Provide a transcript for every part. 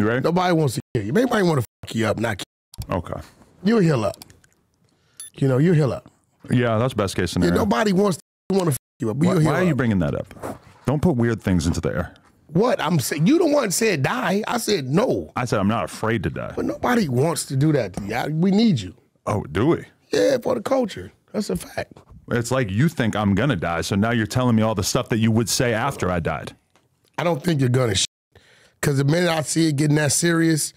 right? Nobody wants to kill you. Everybody want to fuck you up, not kill you. Okay. You'll heal up. You know, you'll heal up. Yeah, that's best case scenario. Yeah, nobody wants to fuck you up, but you'll heal up. Why are you bringing that up? Don't put weird things into the air. What? I'm saying, you the one said die. I said no. I said I'm not afraid to die. But nobody wants to do that to you. We need you. Oh, do we? Yeah, for the culture. That's a fact. It's like you think I'm going to die, so now you're telling me all the stuff that you would say after I died. I don't think you're going to because the minute I see it getting that serious,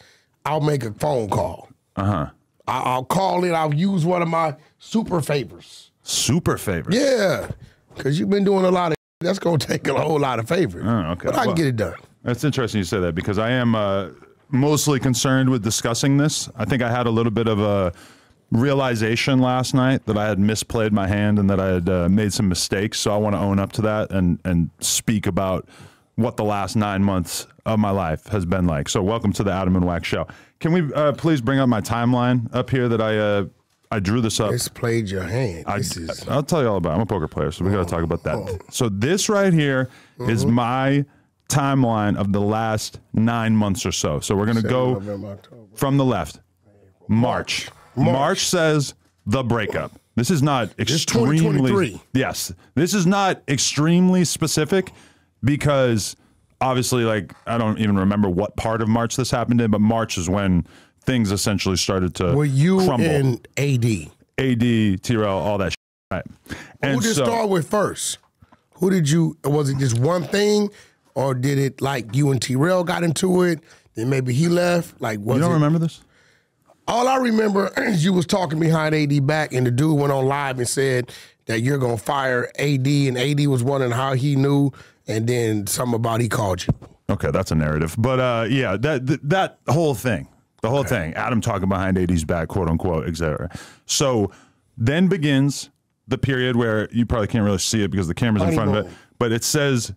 I'll make a phone call. Uh-huh. I'll call it. I'll use one of my super favors. Super favors? Yeah, because you've been doing a lot of that's going to take a whole lot of favors. Oh, okay. But I can get it done. That's interesting you say that because I am mostly concerned with discussing this. I think I had a little bit of a realization last night that I had misplayed my hand and that I had made some mistakes. So I want to own up to that and speak about what the last 9 months of my life has been like. So welcome to the Adam and Wax Show. Can we please bring up my timeline up here that I drew this up. Misplayed your hand. I'll tell you all about it. I'm a poker player, so we got to talk about that. So this right here is my timeline of the last 9 months or so. So we're going to go November, from the left. March. March says the breakup. This is not extremely. 2023. Yes. This is not extremely specific because obviously, like, I don't even remember what part of March this happened in, but March is when things essentially started to Were you crumble. in AD? AD, T-Rail, all that shit. Right. And Who did you start with first? Who did you, was it just one thing? Or did it like you and T-Rail got into it? Then maybe he left? Like, was you don't remember this? All I remember is you was talking behind AD back and the dude went on live and said that you're going to fire AD and AD was wondering how he knew and then something about he called you. Okay, that's a narrative. But yeah, that whole thing. The whole thing, Adam talking behind AD's back, quote unquote, et cetera. So then begins the period where you probably can't really see it because the camera's in front of it, but it says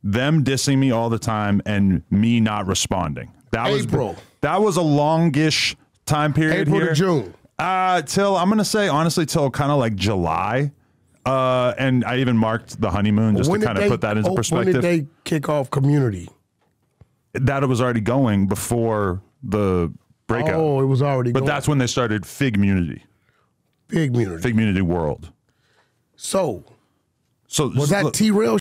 them dissing me all the time and me not responding. That was a longish time period April here. to June. Till, I'm going to say, honestly, till kind of like July. And I even marked the honeymoon just to kind of put that into perspective. When did they kick off Community? That it was already going before the breakup. Oh, it was already going. But that's when they started Figgmunity. Figgmunity World. So was that T-Rail?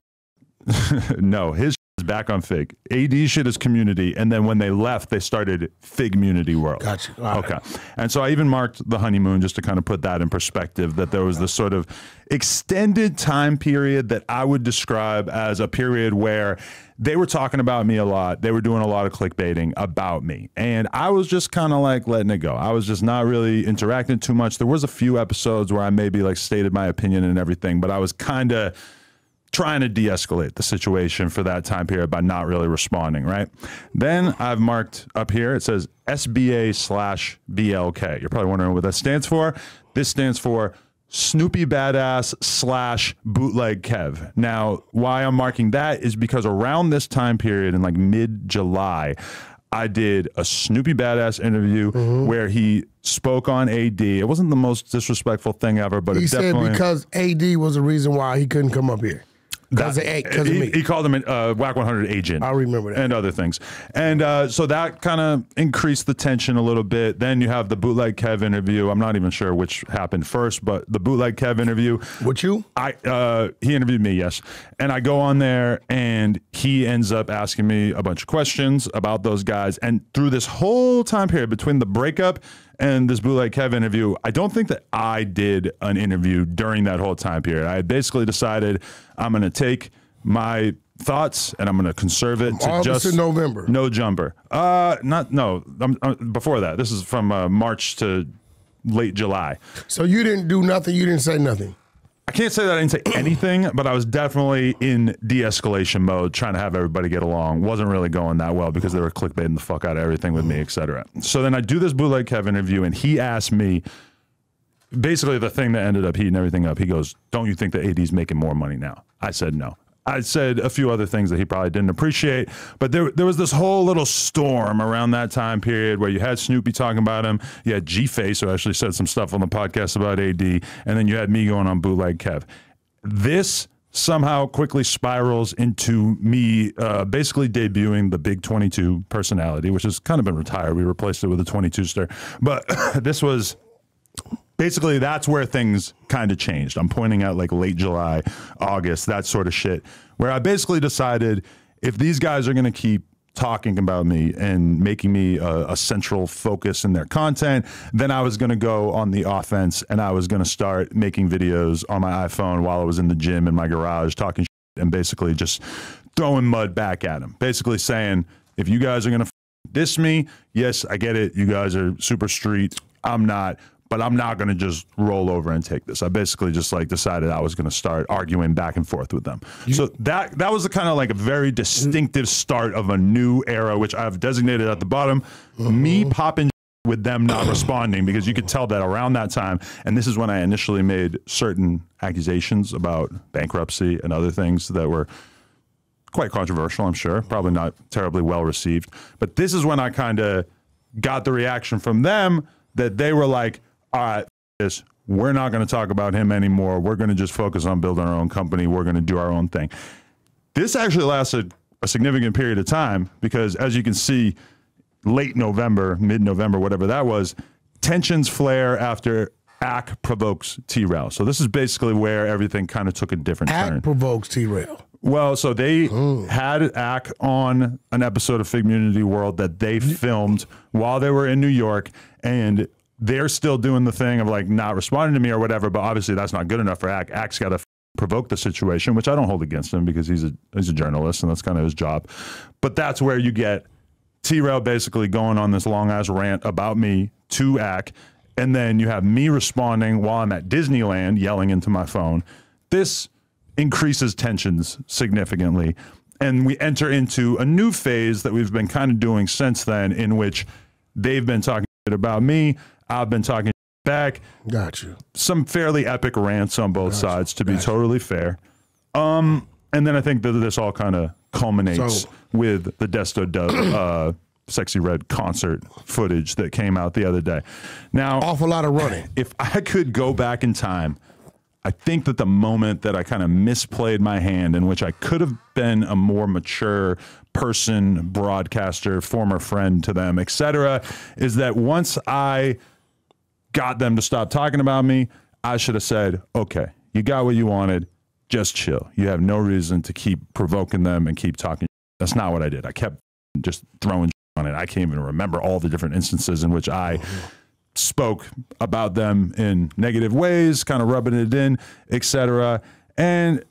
No, his is back on Fig. AD shit is Community, and then when they left, they started Figgmunity World. Gotcha. Okay. And so I even marked the honeymoon just to kind of put that in perspective, that there was this sort of extended time period that I would describe as a period where they were talking about me a lot. They were doing a lot of clickbaiting about me. And I was just kind of like letting it go. I was just not really interacting too much. There was a few episodes where I maybe like stated my opinion and everything, but I was kind of trying to de-escalate the situation for that time period by not really responding, right? Then I've marked up here, it says SBA/BLK. You're probably wondering what that stands for. This stands for Snoopy Badass / Bootleg Kev. Now, why I'm marking that is because around this time period in like mid-July, I did a Snoopy Badass interview where he spoke on AD. It wasn't the most disrespectful thing ever, but he it definitely... said because AD was the reason why he couldn't come up here. Because of me. He called him a WAC 100 agent. I remember that. And other things. And so that kind of increased the tension a little bit. Then you have the Bootleg Kev interview. I'm not even sure which happened first, but the Bootleg Kev interview. With you? He interviewed me, yes. And I go on there and he ends up asking me a bunch of questions about those guys. And through this whole time period between the breakup and this Bootleg Kev interview, I don't think that I did an interview during that whole time period. I had basically decided I'm going to take my thoughts and I'm going to conserve it to August just November. No jumper. Before that. This is from March to late July. So you didn't do nothing. You didn't say nothing. I can't say that I didn't say anything, but I was definitely in de-escalation mode, trying to have everybody get along. Wasn't really going that well because they were clickbaiting the fuck out of everything with me, etc. So then I do this Bootleg Kev interview, and he asked me, basically the thing that ended up heating everything up, he goes, don't you think that AD's making more money now? I said no. I said a few other things that he probably didn't appreciate, but there was this whole little storm around that time period where you had Snoopy talking about him, you had G-Face, who actually said some stuff on the podcast about AD, and then you had me going on Bootleg Kev. This somehow quickly spirals into me basically debuting the Big 22 personality, which has kind of been retired. We replaced it with a 22-ster. But this was basically, that's where things kind of changed. I'm pointing out like late July, August, that sort of shit, where I basically decided if these guys are going to keep talking about me and making me a central focus in their content, then I was going to go on the offense and I was going to start making videos on my iPhone while I was in the gym in my garage talking shit and basically just throwing mud back at them. Basically saying, if you guys are going to diss me, yes, I get it. You guys are super street. I'm not. But I'm not going to just roll over and take this. I basically just like decided I was going to start arguing back and forth with them. So that was the kind of like a very distinctive start of a new era, which I've designated at the bottom, me popping with them not responding, because you could tell that around that time. And this is when I initially made certain accusations about bankruptcy and other things that were quite controversial, I'm sure, probably not terribly well received. But this is when I kind of got the reaction from them that they were like, all right, we're not going to talk about him anymore. We're going to just focus on building our own company. We're going to do our own thing. This actually lasted a significant period of time because, as you can see, late November, mid-November, whatever that was, tensions flare after Ack provokes T-Rail. So this is basically where everything kind of took a different turn. Ack provokes T-Rail. Well, so they had Ack on an episode of Figgmunity World that they filmed while they were in New York, and they're still doing the thing of like not responding to me or whatever, but obviously that's not good enough for Ack. Ack's got to provoke the situation, which I don't hold against him because he's a journalist and that's kind of his job. But that's where you get T-Rail basically going on this long ass rant about me to Ack, and then you have me responding while I'm at Disneyland yelling into my phone. This increases tensions significantly, and we enter into a new phase that we've been kind of doing since then, in which they've been talking about me, I've been talking back. Got you. Some fairly epic rants on both sides, to be totally fair. And then I think that this all kind of culminates with the Desto Dub Sexy Red concert footage that came out the other day. Now, awful lot of running. If I could go back in time, I think that the moment that I kind of misplayed my hand, in which I could have been a more mature person, broadcaster, former friend to them, etc., is that once I got them to stop talking about me, I should have said, okay, you got what you wanted, just chill. You have no reason to keep provoking them and keep talking. That's not what I did. I kept just throwing on it. I can't even remember all the different instances in which I spoke about them in negative ways, kind of rubbing it in, etc. And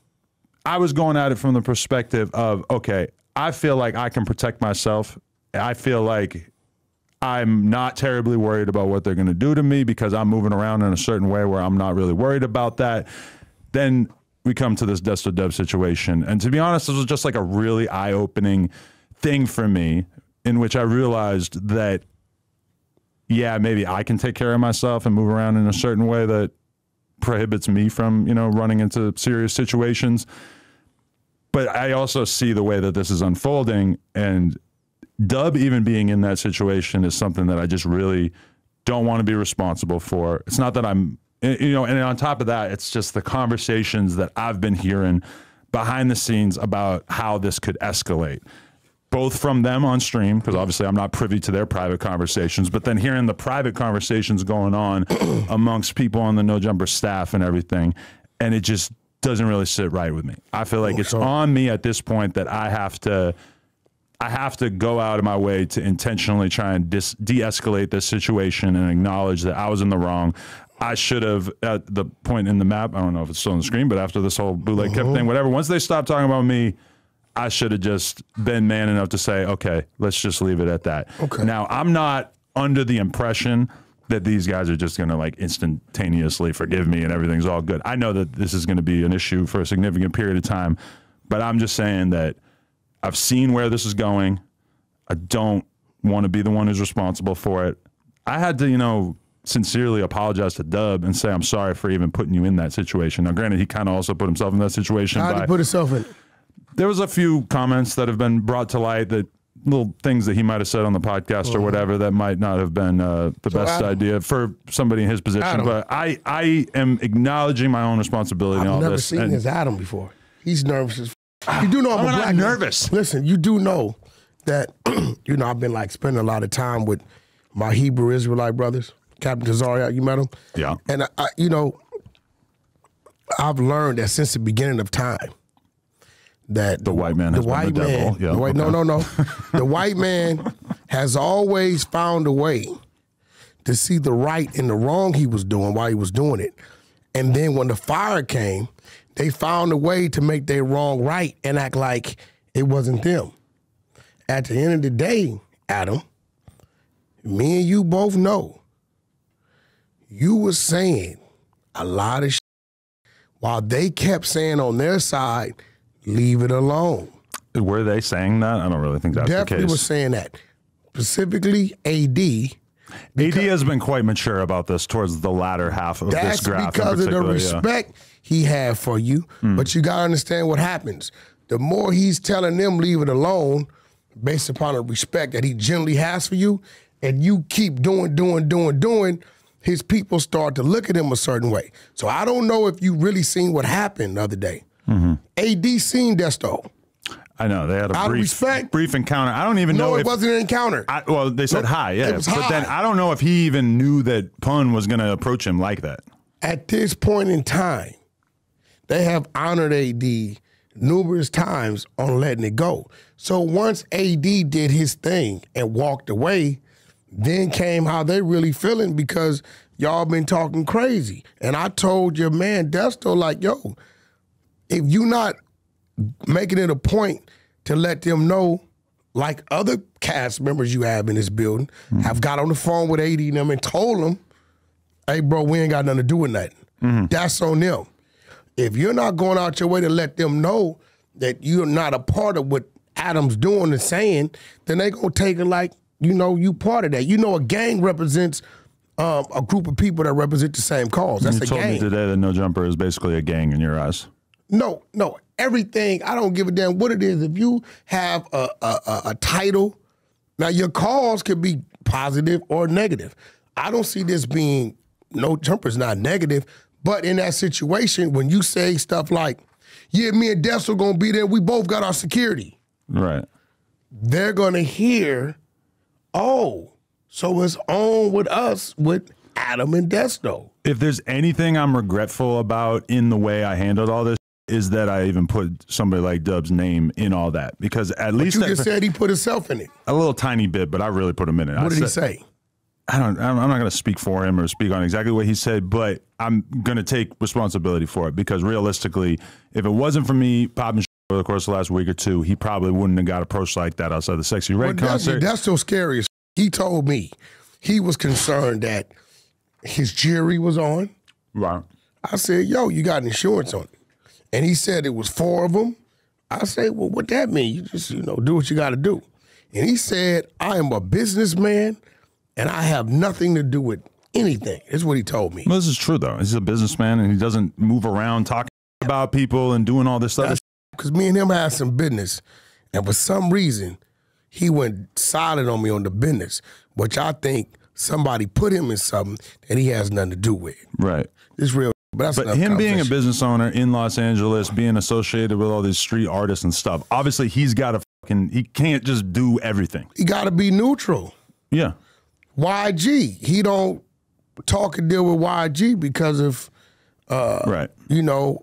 I was going at it from the perspective of, okay, I feel like I can protect myself. I feel like I'm not terribly worried about what they're going to do to me because I'm moving around in a certain way where I'm not really worried about that. Then we come to this Desto Dub situation. And to be honest, this was just like a really eye-opening thing for me, in which I realized that, yeah, maybe I can take care of myself and move around in a certain way that prohibits me from, you know, running into serious situations. But I also see the way that this is unfolding, and Dub even being in that situation is something that I just really don't want to be responsible for. It's not that I'm, you know, and on top of that, it's just the conversations that I've been hearing behind the scenes about how this could escalate, both from them on stream, because obviously I'm not privy to their private conversations, but then hearing the private conversations going on amongst people on the No Jumper staff and everything, and it just doesn't really sit right with me. I feel like it's on me at this point that I have to go out of my way to intentionally try and de-escalate this situation and acknowledge that I was in the wrong. I should have, at the point in the map, I don't know if it's still on the screen, but after this whole bootleg kept thing, whatever, once they stopped talking about me, I should have just been man enough to say, okay, let's just leave it at that. Okay. Now, I'm not under the impression that these guys are just going to like instantaneously forgive me and everything's all good. I know that this is going to be an issue for a significant period of time, but I'm just saying that I've seen where this is going. I don't want to be the one who's responsible for it. I had to, you know, sincerely apologize to Dub and say I'm sorry for even putting you in that situation. Now, granted, he kind of also put himself in that situation. How did he put himself in? There was a few comments that have been brought to light, that little things that he might have said on the podcast or whatever that might not have been the best idea for somebody in his position. But I am acknowledging my own responsibility in all this. I've never seen his Adam before. He's nervous as You do know I'm a black man. nervous. Listen, you do know that, I've been like spending a lot of time with my Hebrew Israelite brothers. Captain Kazariak, you met him? Yeah. And, I've learned that since the beginning of time that The white man has been the devil. Yeah, no. The white man has always found a way to see the right and the wrong he was doing while he was doing it. And then when the fire came, they found a way to make their wrong right and act like it wasn't them. At the end of the day, Adam, me and you both know you were saying a lot of shit while they kept saying on their side, leave it alone. Were they saying that? I don't really think that's the case. Definitely was saying that. Specifically, AD. AD has been quite mature about this towards the latter half of this graph. That's because of the respect he had for you. But you got to understand what happens. The more he's telling them leave it alone, based upon the respect that he generally has for you, and you keep doing, his people start to look at him a certain way. So I don't know if you really seen what happened the other day. AD seen Desto. I know. They had a brief encounter. I don't even know No, if it wasn't an encounter. well, they said hi, yeah. It was but hi. then I don't know if he even knew that Pun was going to approach him like that. At this point in time, they have honored AD numerous times on letting it go. So once AD did his thing and walked away, then came how they really feeling because y'all been talking crazy. And I told your man Desto, like, yo, if you not making it a point to let them know, like other cast members you have in this building, have got on the phone with AD and them and told them, hey, bro, we ain't got nothing to do with nothing. That's on them. If you're not going out your way to let them know that you're not a part of what Adam's doing and saying, then they going to take it like, you part of that. A gang represents a group of people that represent the same cause. That's a gang. You told me today that No Jumper is basically a gang in your eyes. No. Everything, I don't give a damn what it is. If you have a title, now your cause could be positive or negative. I don't see this being, No Jumper's not negative, but in that situation, when you say stuff like, yeah, me and Desto gonna be there, we both got our security. Right. They're gonna hear, oh, so it's on with us with Adam and Desto. If there's anything I'm regretful about in the way I handled all this, is that I even put somebody like Dub's name in all that. Because at least you just said he put himself in it. A little tiny bit, but I really put him in it. What did he say? I'm not going to speak for him or speak on exactly what he said, but I'm going to take responsibility for it because realistically, if it wasn't for me popping shit over the course of the last week or two, he probably wouldn't have got approached like that outside the Sexy Red concert. That's so scary. He told me he was concerned that his jury was on. Right. I said, yo, you got insurance on it. And he said it was 4 of them. I said, well, what that mean? You just, do what you got to do. And he said, I am a businessman and I have nothing to do with anything. Is what he told me. Well, this is true, though. He's a businessman and he doesn't move around talking about people and doing all this stuff. Because me and him had some business. And for some reason, he went silent on me on the business, which I think somebody put him in something that he has nothing to do with. Right. It's real. But him being a business owner in Los Angeles, being associated with all these street artists and stuff, obviously he's got to he can't just do everything. He got to be neutral. Yeah. YG, he don't talk and deal with YG because of, right. The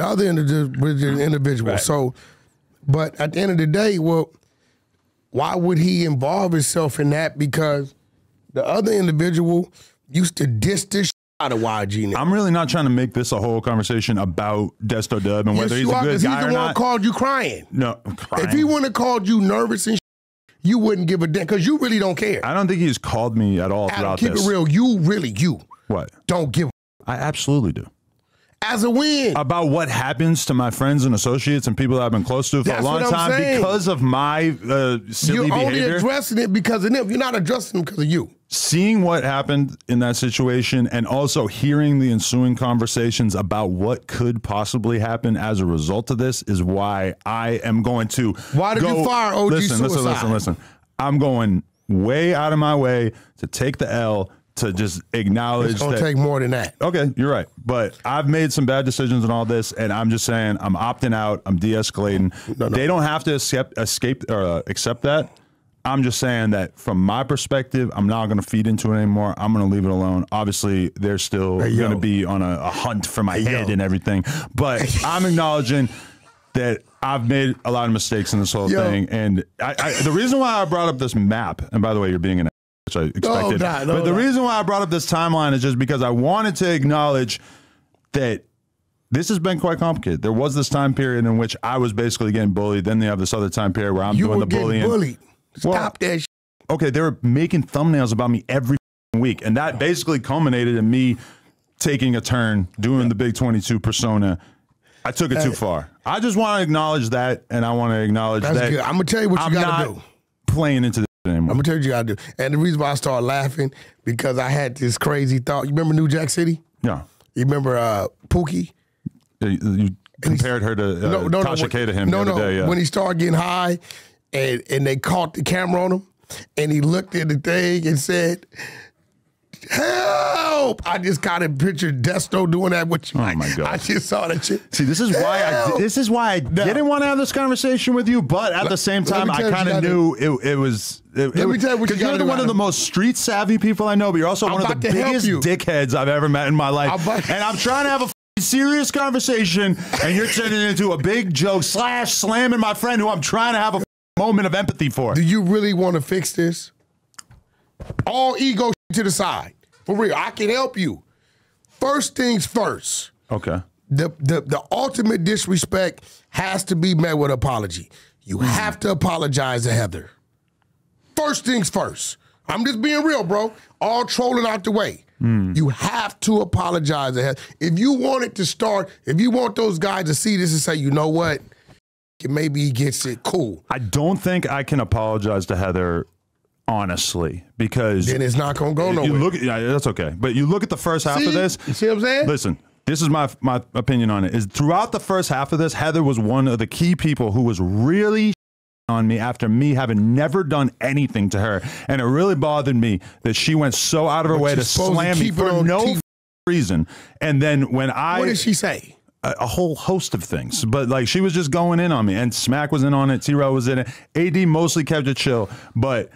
other individual. Right. So, but at the end of the day, well, why would he involve himself in that? Because the other individual used to diss this out of YG now. I'm really not trying to make this a whole conversation about Desto Dub and whether he's a good guy or not. He's the one called you crying. No, crying. If he wouldn't have called you nervous and you wouldn't give a damn because you really don't care. I don't think he's called me at all throughout this. Keep it real. You what? Don't give. I absolutely do. As a win. About what happens to my friends and associates and people that I've been close to for a long time because of my silly behavior. You're only addressing it because of them. You're not addressing them because of you. Seeing what happened in that situation and also hearing the ensuing conversations about what could possibly happen as a result of this is why I am going to Why did you fire OG Suicide? Listen. I'm going way out of my way to take the L to just acknowledge It's gonna that. take more than that. Okay, you're right. But I've made some bad decisions in all this, and I'm just saying I'm opting out. I'm de-escalating. No. They don't have to accept that. I'm just saying that from my perspective, I'm not going to feed into it anymore. I'm going to leave it alone. Obviously, they're still going to be on a hunt for my head and everything. But I'm acknowledging that I've made a lot of mistakes in this whole thing. And the reason why I brought up this map, and by the way, you're being an which I expected. But the reason why I brought up this timeline is just because I wanted to acknowledge that this has been quite complicated. There was this time period in which I was basically getting bullied. Then they have this other time period where I'm doing the bullying. Bullied. Stop that shit. Okay, they were making thumbnails about me every week. And that basically culminated in me taking a turn, doing the Big 22 persona. I took it too far. I just want to acknowledge that, and I want to acknowledge that. Good. I'm going to tell you what you got to do. Playing into this anymore. I'm going to tell you what you got to do. And the reason why I started laughing, because I had this crazy thought. You remember New Jack City? Yeah. You remember Pookie? You compared her to Tasha K to him the other day. Yeah. When he started getting high, and they caught the camera on him, and he looked at the thing and said, "Help!" I just kind of pictured Desto doing that with you. Oh my God! I just saw that shit. See, this is why I didn't want to have this conversation with you, but at the same time, I kind of knew it was. Let me tell you what you got to do. You're one of the most street savvy people I know, but you're also one of the biggest dickheads I've ever met in my life. And I'm trying to have a serious conversation, and you're turning it into a big joke / slamming my friend who I'm trying to have a moment of empathy for. Do you really want to fix this? All ego to the side. For real, I can help you. First things first. Okay. The ultimate disrespect has to be met with apology. You have to apologize to Heather. First things first. I'm just being real, bro. All trolling out the way. You have to apologize to Heather. If you want it to start, if you want those guys to see this and say, you know what? Maybe he gets it cool. I don't think I can apologize to Heather, honestly, because then it's not gonna go nowhere. That's okay. But you look at the first half of this. You see what I'm saying? Listen, this is my opinion on it. Is throughout the first half of this, Heather was one of the key people who was really on me after me having never done anything to her, and it really bothered me that she went so out of her way to slam me for no reason. And then when what did she say? A whole host of things, but like she was just going in on me, and Smack was in on it, T-Rail was in it, AD mostly kept it chill, but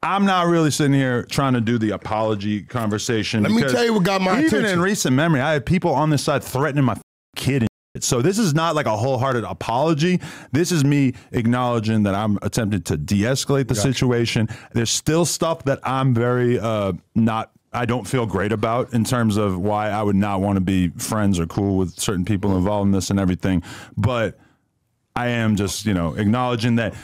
I'm not really sitting here trying to do the apology conversation. Let me tell you what got my attention. Even in recent memory, I had people on this side threatening my kid and shit. So this is not like a wholehearted apology. This is me acknowledging that I'm attempting to de-escalate the situation. There's still stuff that I'm very I don't feel great about in terms of why I would not want to be friends or cool with certain people involved in this and everything. But I am just, acknowledging that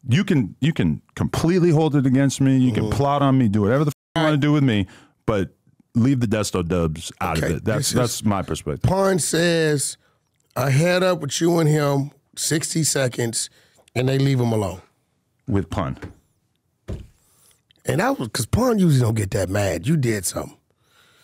you can completely hold it against me. You can plot on me, do whatever the you want to do with me, but leave the Desto dubs out of it. That's my perspective. Pun says a head up with you and him, 60 seconds, and they leave him alone. With Pun. And that was because Pun usually don't get that mad. You did something.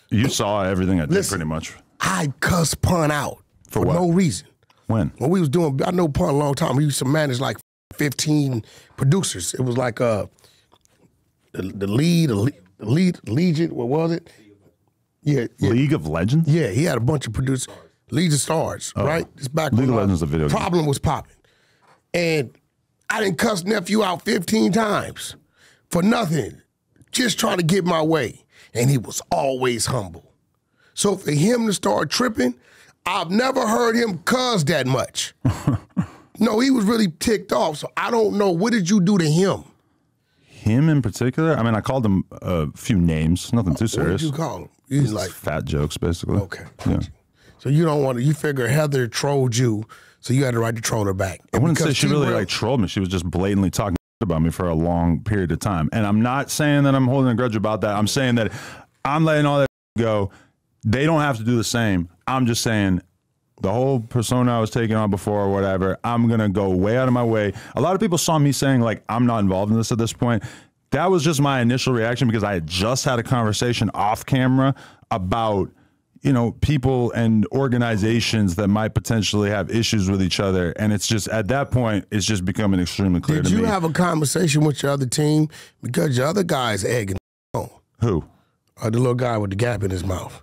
You saw everything I did pretty much. I cussed Pun out for what? no reason. When we was doing, I know Pun a long time. We used to manage like 15 producers. It was like the lead Legion. What was it? Yeah, League of Legends. Yeah, he had a bunch of producers. Legion of Stars, right? It's back League when of Legends, a video game. Problem was popping, and I didn't cuss nephew out 15 times. For nothing, just trying to get my way. And he was always humble. So for him to start tripping, I've never heard him cuss that much. No, he was really ticked off. So I don't know. What did you do to him? Him in particular? I mean, I called him a few names. Nothing too serious. What did you call him? He's like fat jokes, basically. Okay. Yeah. So you don't want to, you figure Heather trolled you, so you had the right to troll her back. I wouldn't say she really trolled me. She was just blatantly talking about me for a long period of time. And I'm not saying that I'm holding a grudge about that. I'm saying that I'm letting all that go. They don't have to do the same. I'm just saying the whole persona I was taking on before or whatever, I'm going to go way out of my way. A lot of people saw me saying like, I'm not involved in this at this point. That was just my initial reaction because I had just had a conversation off camera about, people and organizations that might potentially have issues with each other. And it's just, at that point, it's just becoming extremely clear to me. Did you have a conversation with your other team? Because your other guy's egging on. Who? The little guy with the gap in his mouth.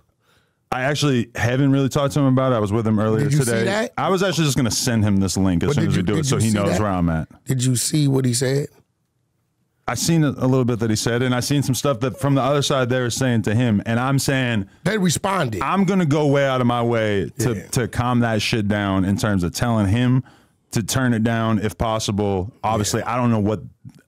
I actually haven't really talked to him about it. I was with him earlier Did you today. see that? I was actually just going to send him this link as soon as we do it so he knows where I'm at. Did you see what he said? I seen a little bit that he said, and I seen some stuff that from the other side they were saying to him, and I'm saying they responded. I'm gonna go way out of my way to calm that shit down in terms of telling him to turn it down if possible. Obviously, I don't know what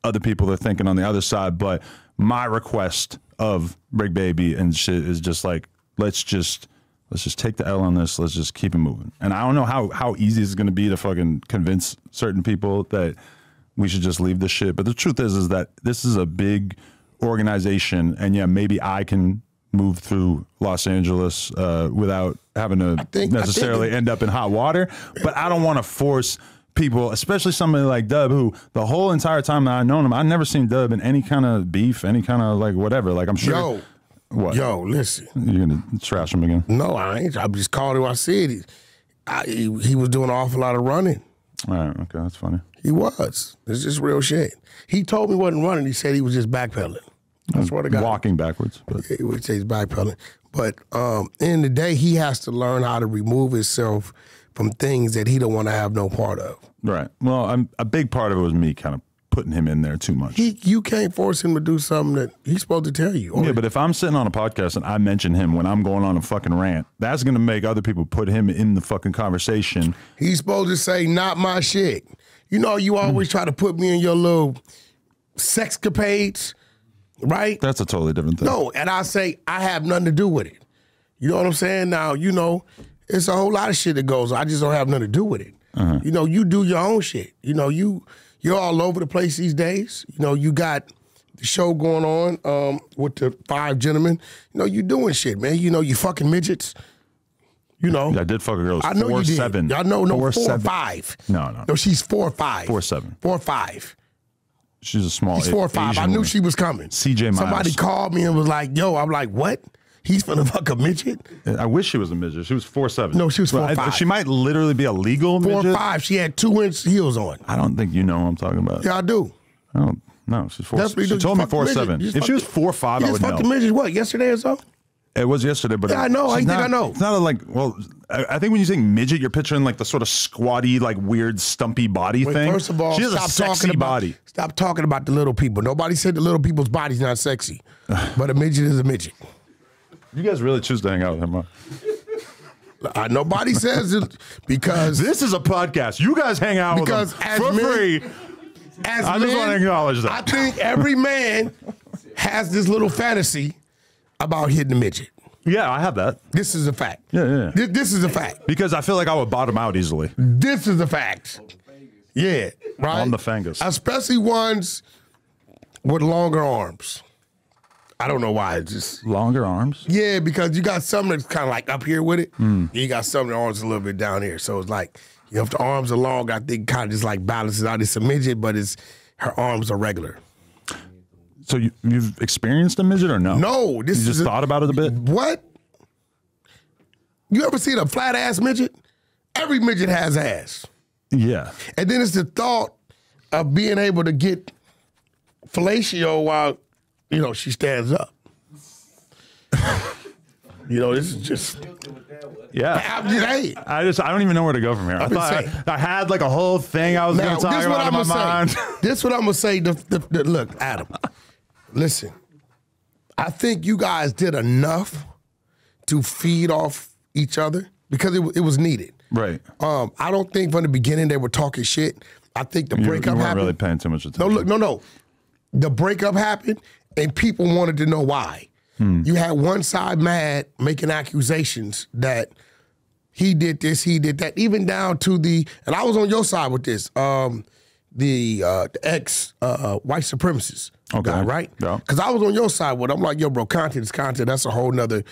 other people are thinking on the other side, but my request of Big Baby and shit is just like let's just take the L on this. Let's just keep it moving. And I don't know how easy it's gonna be to fucking convince certain people that we should just leave this shit. But the truth is that this is a big organization, and yeah, maybe I can move through Los Angeles without having to necessarily end up in hot water. But I don't want to force people, especially somebody like Dub, who the whole entire time that I've known him, I've never seen Dub in any kind of beef, any kind of like whatever. Like I'm sure. Yo, what? Yo, listen. You're gonna trash him again? No, I ain't. I just called him. I said he was doing an awful lot of running. All right, okay, that's funny. He was. It's just real shit. He told me he wasn't running. He said he was just backpedaling. That's what I got. Walking backwards. But. He would say he's backpedaling. But in the day, he has to learn how to remove himself from things that he don't want to have no part of. Right. Well, a big part of it was me kind of putting him in there too much. You can't force him to do something that he's supposed to tell you. Yeah, but if I'm sitting on a podcast and I mention him when I'm going on a fucking rant, that's going to make other people put him in the fucking conversation. He's supposed to say, not my shit. You know, you always try to put me in your little sexcapades, right? That's a totally different thing. No, and I say, I have nothing to do with it. You know what I'm saying? Now, you know, it's a whole lot of shit that goes on. I just don't have nothing to do with it. You know, you do your own shit. You know, you're all over the place these days. You know, you got the show going on with the 5 gentlemen. You know, you doing shit, man. You know, you fucking midgets. You know. Yeah, I did fuck a girl. I know 4'7". you did. I know, no, 4'7". 4'5". No. No, she's 4'5". 4'7". 4'5". She's a small She's 4'5". Asian I knew woman. she was coming. CJ Miles. Somebody called me and was like, yo, I'm like, what? He's finna fuck a midget? I wish she was a midget. She was 4'7". No, she was 4'5". She might literally be a legal midget. 4'5". She had 2-inch heels on. I don't think you know what I'm talking about. Yeah, I do. I don't. No, she's 4'7". That's what you She do. told me You fuck the 4'7". midget. If she was 4'5", I would know. You fucked a midget, what, yesterday or so? It was yesterday, but Yeah, I know. I know. It's not a, like. Well, I think when you say midget, you're picturing like the sort of squatty, like weird, stumpy body thing. First of all, she has a sexy body. Stop talking about the little people. Nobody said the little people's body's not sexy, but a midget is a midget. You guys really choose to hang out with him, huh? Nobody says it because this is a podcast. You guys hang out with him for free. I just want to acknowledge that. I think every man has this little fantasy about hitting a midget. Yeah, I have that. This is a fact. Yeah. This is a fact. Because I feel like I would bottom out easily. This is a fact. Yeah, right? On the fungus. Especially ones with longer arms. I don't know why. It's just longer arms. Yeah, because you got some that's kind of like up here with it. You got some that arms a little bit down here. So it's like, you know, if the arms are long, I think kind of just like balances out. It's a midget, but her arms are regular. So you've experienced a midget or no? No, you just thought about it a bit. What? You ever seen a flat ass midget? Every midget has ass. Yeah. And then it's the thought of being able to get fellatio while, you know, she stands up. You know, this is just. Yeah. Hey. I don't even know where to go from here. I had like a whole thing I was going to talk about in my mind. This is what I'm going to say. Look, Adam, listen. I think you guys did enough to feed off each other because it was needed. Right. I don't think from the beginning they were talking shit. I think the breakup happened. You weren't really paying too much attention. No. The breakup happened and people wanted to know why. You had one side mad making accusations that he did this, he did that, even down to and I was on your side with this, the ex white supremacist guy, right? Yeah. Because I was on your side with it. I'm like, yo, bro, content is content. That's a whole nother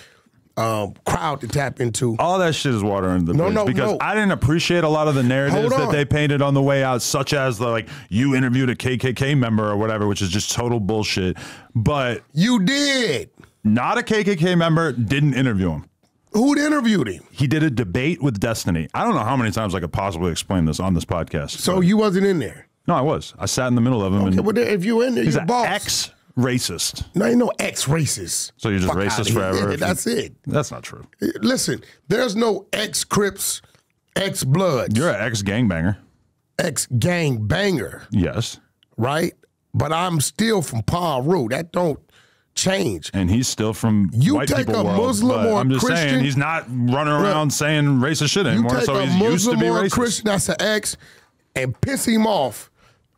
crowd to tap into. All that shit is water under the bridge because I didn't appreciate a lot of the narratives that they painted on the way out, such as you interviewed a KKK member or whatever, which is just total bullshit. But you did. Not a KKK member, didn't interview him. Who'd interviewed him? He did a debate with Destiny. I don't know how many times I could possibly explain this on this podcast. So you wasn't in there? No, I was. I sat in the middle of him. Okay, but if you were in there, he's you're an boss. ex racist. No, ain't no ex-racist. So you're just Fuck racist outta here. forever? Yeah, that's it. That's not true. Listen, there's no ex-Crips, ex-Bloods. You're an ex-gangbanger. Ex-gang banger, Yes. right? But I'm still from Paru. That don't change. And he's still from You white take people a world, Muslim but or a I'm just Christian- saying he's not running around saying racist shit anymore. You take So a he's used to Muslim be or a racist. Christian that's an ex and piss him off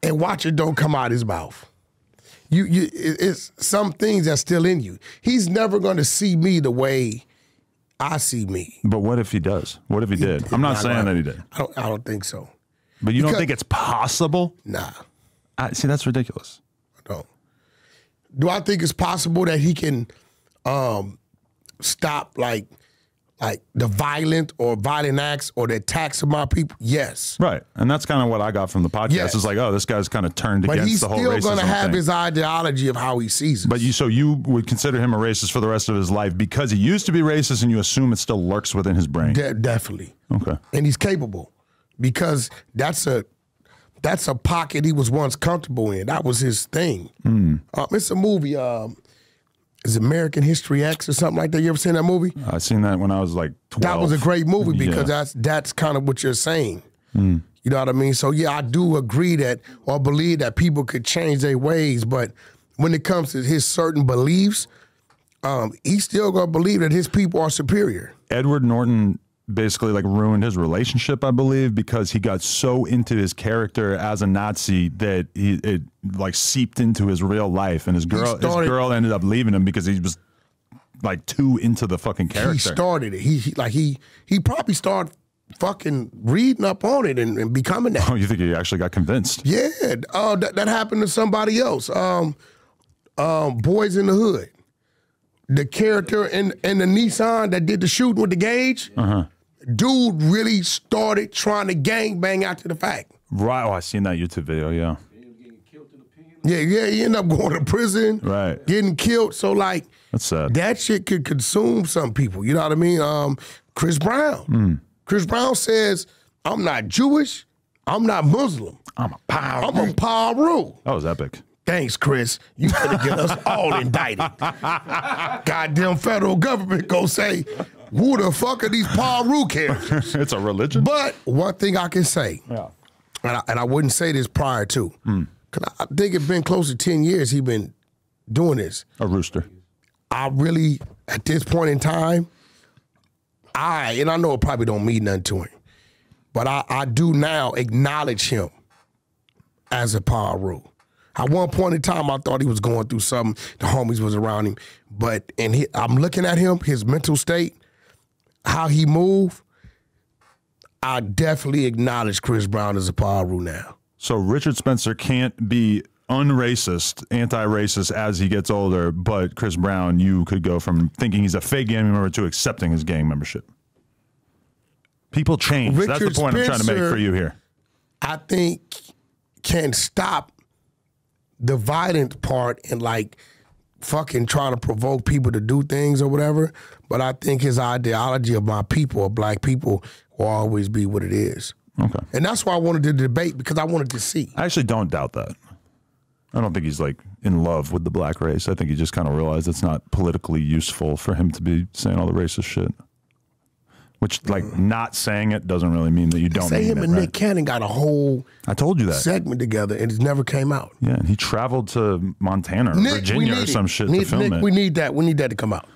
and watch it don't come out his mouth. It's some things that's still in you. He's never going to see me the way I see me. But what if he does? What if he did? I'm not saying that he did. I don't think so. But you don't think it's possible? Nah, See, that's ridiculous. I don't. Do I think it's possible that he can stop like the violent acts or the attacks of my people? Yes. Right. And that's kind of what I got from the podcast. Yes. It's like, oh, this guy's kind of turned But against he's the whole still racism going to have thing. his ideology of how he sees it. But so you would consider him a racist for the rest of his life because he used to be racist, and you assume it still lurks within his brain. Definitely. Okay. And he's capable because that's a pocket he was once comfortable in. That was his thing. It's a movie. Is American History X or something like that? You ever seen that movie? I seen that when I was like 12. That was a great movie because Yeah. that's kind of what you're saying. You know what I mean? So yeah, I do agree that or believe that people could change their ways, but when it comes to his certain beliefs, he's still gonna believe that his people are superior. Edward Norton basically like ruined his relationship, I believe, because he got so into his character as a Nazi that it like seeped into his real life, and his girl ended up leaving him because he was like too into the fucking character. He started it. He probably started fucking reading up on it and becoming that. Oh, you think he actually got convinced? Yeah, that happened to somebody else. Boys in the Hood. The character in the Nissan that did the shooting with the gauge, dude really started trying to gangbang after the fact. Right. Oh, I seen that YouTube video. Yeah. Yeah, he ended up going to prison, Right. getting killed. So like, That's sad. that shit could consume some people. You know what I mean? Chris Brown. Chris Brown says, "I'm not Jewish. I'm not Muslim. I'm a power. I'm a Paru." That was epic. Thanks, Chris. You could get us all indicted. Goddamn federal government go say, who the fuck are these Paru characters? It's a religion. But one thing I can say, and I wouldn't say this prior to, because I think it's been close to 10 years he been doing this. A rooster. I really, at this point in time, and I know it probably don't mean nothing to him, but I do now acknowledge him as a Paru. At one point in time, I thought he was going through something. The homies was around him. But I'm looking at him, his mental state, how he moved. I definitely acknowledge Chris Brown as a Paru now. So Richard Spencer can't be unracist, anti-racist as he gets older, but Chris Brown, you could go from thinking he's a fake gang member to accepting his gang membership. People change. That's the point I'm trying to make for you here. I think can stop the violent part and like fucking trying to provoke people to do things or whatever. But I think his ideology of my people, of black people, will always be what it is. Okay. And that's why I wanted to debate, because I wanted to see. I actually don't doubt that. I don't think he's like in love with the black race. I think he just kind of realized it's not politically useful for him to be saying all the racist shit. Which, like, not saying it doesn't really mean that you don't Say mean him it, and right? Nick Cannon got a whole I told you that. segment together and it never came out. Yeah, and he traveled to Montana or Nick, Virginia or some shit to film it. We need that. We need that to come out.